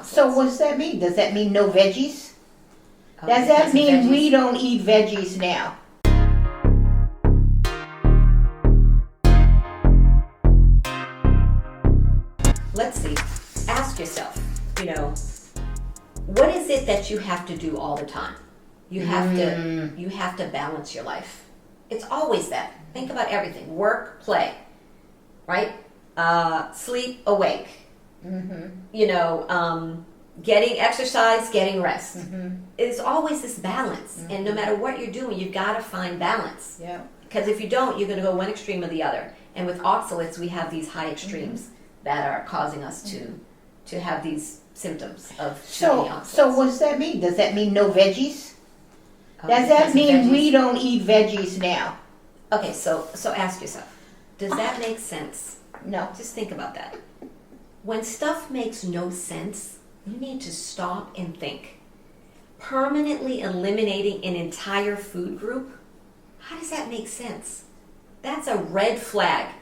So what does that mean? Does that mean no veggies? Does that Because of mean veggies. we don't eat veggies now? Let's see. Ask yourself, what is it that you have to do all the time? You have to balance your life. It's always that. Think about everything. Work, play, right? Sleep, awake. Getting exercise, getting rest. It's always this balance. And no matter what you're doing, you've got to find balance. Yeah. Because if you don't, you're going to go one extreme or the other. And with oxalates, we have these high extremes that are causing us to have these symptoms of too many oxalates. So what does that mean? Does that mean no veggies? Does Because that of mean veggies. we don't eat veggies now? Okay, so ask yourself, does that make sense? No. Just think about that. When stuff makes no sense, you need to stop and think. Permanently eliminating an entire food group, how does that make sense? That's a red flag.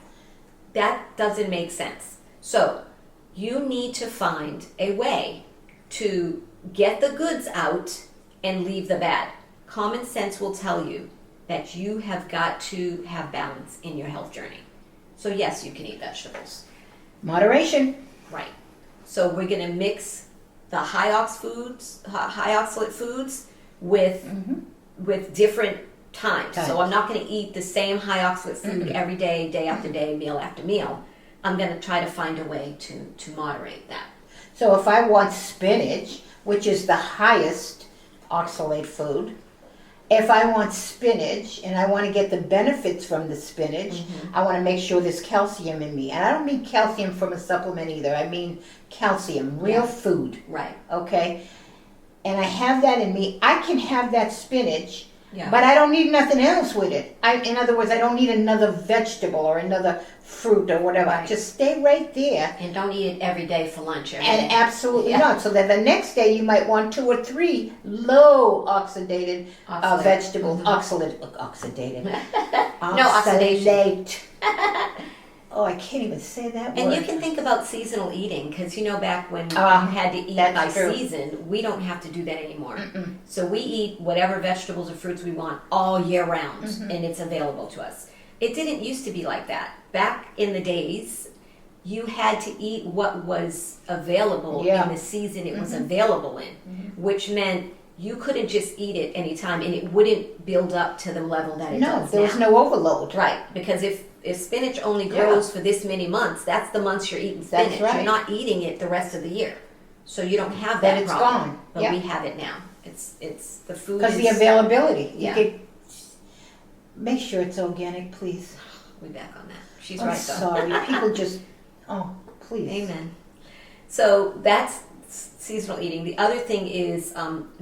That doesn't make sense. So, you need to find a way to get the goods out and leave the bad. Common sense will tell you that you have got to have balance in your health journey. So yes, you can eat vegetables. Moderation. Right. So we're going to mix the high oxalate foods with different times. So I'm not going to eat the same high oxalate food every day, day after day, meal after meal. I'm going to try to find a way to moderate that. So if I want spinach, which is the highest oxalate food, if I want spinach and I want to get the benefits from the spinach, I want to make sure there's calcium in me. And I don't mean calcium from a supplement either. I mean calcium, real food. Right. Okay? And I have that in me. I can have that spinach, Yeah. but I don't need nothing else with it. In other words, I don't need another vegetable or another fruit or whatever. Right. Just stay right there. And don't eat it every day for lunch. And absolutely not. So that the next day you might want 2 or 3 low oxidated Oxalate. vegetables. Oxidated. No, oxidation. Oxalate. Oh, I can't even say that And word. you can think about seasonal eating, because back when you Ah, had to eat that's by true. season, we don't have to do that anymore. So we eat whatever vegetables or fruits we want all year round, and it's available to us. It didn't used to be like that. Back in the days, you had to eat what was available Yeah. in the season it was available in, which meant you couldn't just eat it anytime, and it wouldn't build up to the level that it No, does there now. was no overload. Right, because if spinach only grows for this many months, that's the months you're eating spinach. That's right. You're not eating it the rest of the year. So you don't have Then that it's problem. gone. But Yeah. we have it now. It's the food Because is the availability. Yeah. You could make sure it's organic, please. we back on that. She's I'm right though. sorry. People just, please. Amen. So that's seasonal eating. The other thing is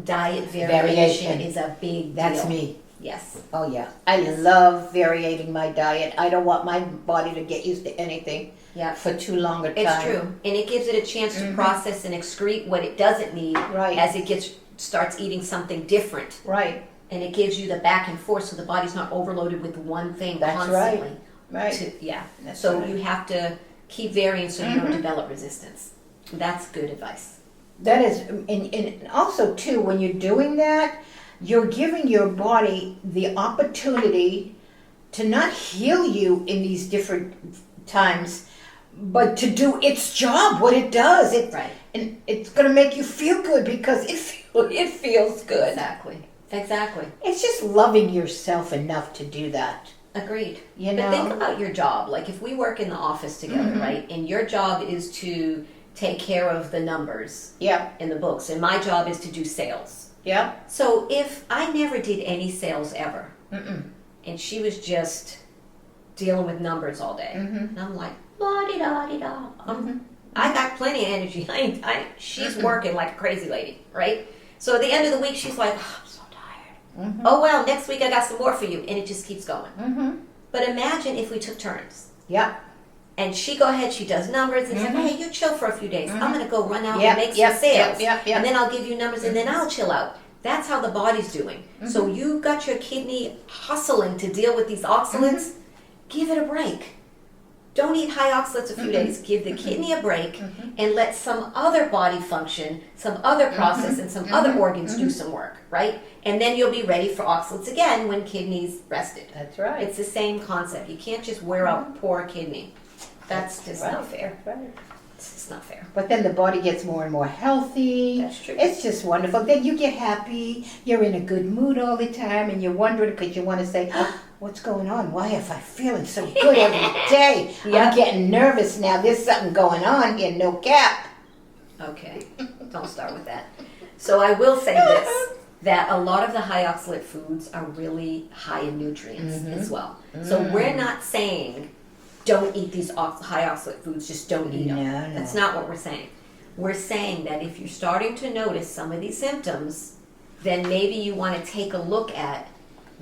diet variation Variation. is a big That's deal. me. Yes. Oh yeah, I love variating my diet. I don't want my body to get used to anything Yeah. for too long a time. It's true, and it gives it a chance to process and excrete what it doesn't need Right. as it starts eating something different, Right, and it gives you the back and forth, so the body's not overloaded with one thing That's constantly. right. Yeah. That's So right. you have to keep varying so you don't develop resistance. That's good advice. That is, and also too, when you're doing that, you're giving your body the opportunity to not heal you in these different times, but to do its job, what it does. Right. And it's going to make you feel good because it feels good. Exactly. It's just loving yourself enough to do that. Agreed. You But know? think about your job. Like if we work in the office together, right? And your job is to take care of the numbers Yeah, in the books, and my job is to do sales. yeah. So if I never did any sales ever, and she was just dealing with numbers all day, and I'm like, la-di-da-di-da. I got plenty of energy. She's working like a crazy lady, right? So at the end of the week, she's like, oh, I'm so tired. Oh, well, next week I got some more for you. And it just keeps going. But imagine if we took turns. Yeah. And she does numbers and says, hey, you chill for a few days. I'm going to go run out Yep, and make yep, some sales. yep. And then I'll give you numbers and then I'll chill out. That's how the body's doing. So you got your kidney hustling to deal with these oxalates. Give it a break. don't eat high oxalates a few days. Give the kidney a break and let some other body function, some other process, and some other organs do some work, right? And then you'll be ready for oxalates again when kidney's rested. That's right. It's the same concept. You can't just wear out poor kidney. That's just not fair. That's right. It's just not fair. But then the body gets more and more healthy. That's true. It's just wonderful. Then you get happy. You're in a good mood all the time, and you're wondering because you want to say, what's going on? Why am I feeling so good every day? Yep. I'm getting nervous now. There's something going on here. No cap. Okay, don't start with that. So I will say this, that a lot of the high oxalate foods are really high in nutrients as well. So we're not saying don't eat these high oxalate foods, just don't eat them. No. That's not what we're saying. We're saying that if you're starting to notice some of these symptoms, then maybe you want to take a look at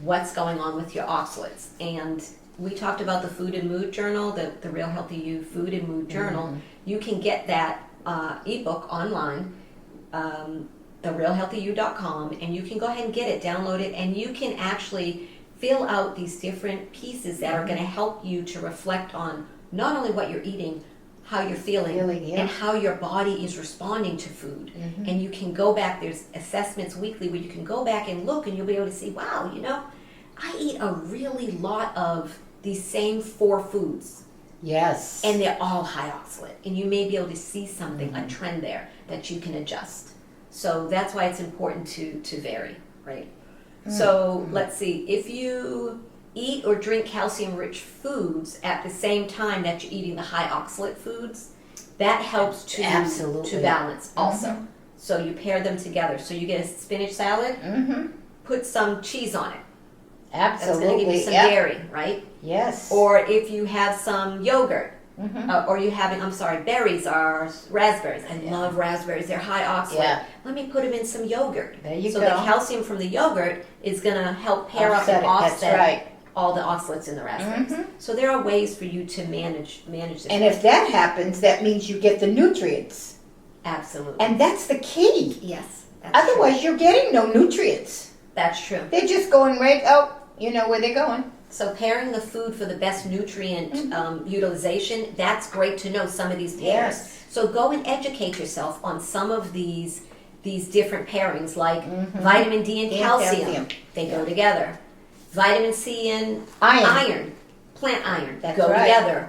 what's going on with your oxalates. And we talked about the Food and Mood Journal, the Real Healthy You Food and Mood Journal. You can get that ebook online, therealhealthyu.com, and you can go ahead and get it, download it, and you can actually fill out these different pieces that are going to help you to reflect on not only what you're eating, how you're feeling, and how your body is responding to food. And you can go back, there's assessments weekly where you can go back and look, and you'll be able to see, wow, I eat a really lot of these same 4 foods. Yes. And they're all high oxalate. And you may be able to see something, a trend there that you can adjust. So that's why it's important to vary, right? So let's see, if you eat or drink calcium-rich foods at the same time that you're eating the high oxalate foods, that helps to balance also. So you pair them together. So you get a spinach salad, put some cheese on it. Absolutely. That's going to give you some dairy, right? Yes. Or if you have some yogurt, or you having, berries or raspberries. I love raspberries. They're high oxalate. Yeah. Let me put them in some yogurt. There you so go. the calcium from the yogurt is going to help pair up and That's offset right. all the oxalates in the raspberries. So there are ways for you to manage this. And if that happens, that means you get the nutrients. Absolutely. And that's the key. Yes. That's Otherwise, you're getting no nutrients. true. That's true. They're just going right out, where they're going. So pairing the food for the best nutrient utilization, that's great to know some of these pairs. Yes. So go and educate yourself on some of these different pairings, like vitamin D and calcium. They go together. Vitamin C and iron, plant iron, That's go right. together.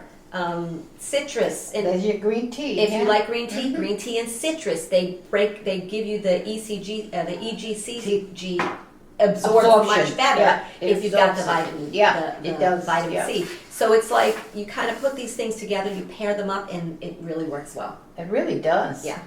Citrus. And there's your green tea. if you like green tea and citrus, they give you the EGCG absorb much better if you've got the vitamin, the vitamin C. So it's like you kind of put these things together, you pair them up, and it really works well. It really does. Yeah.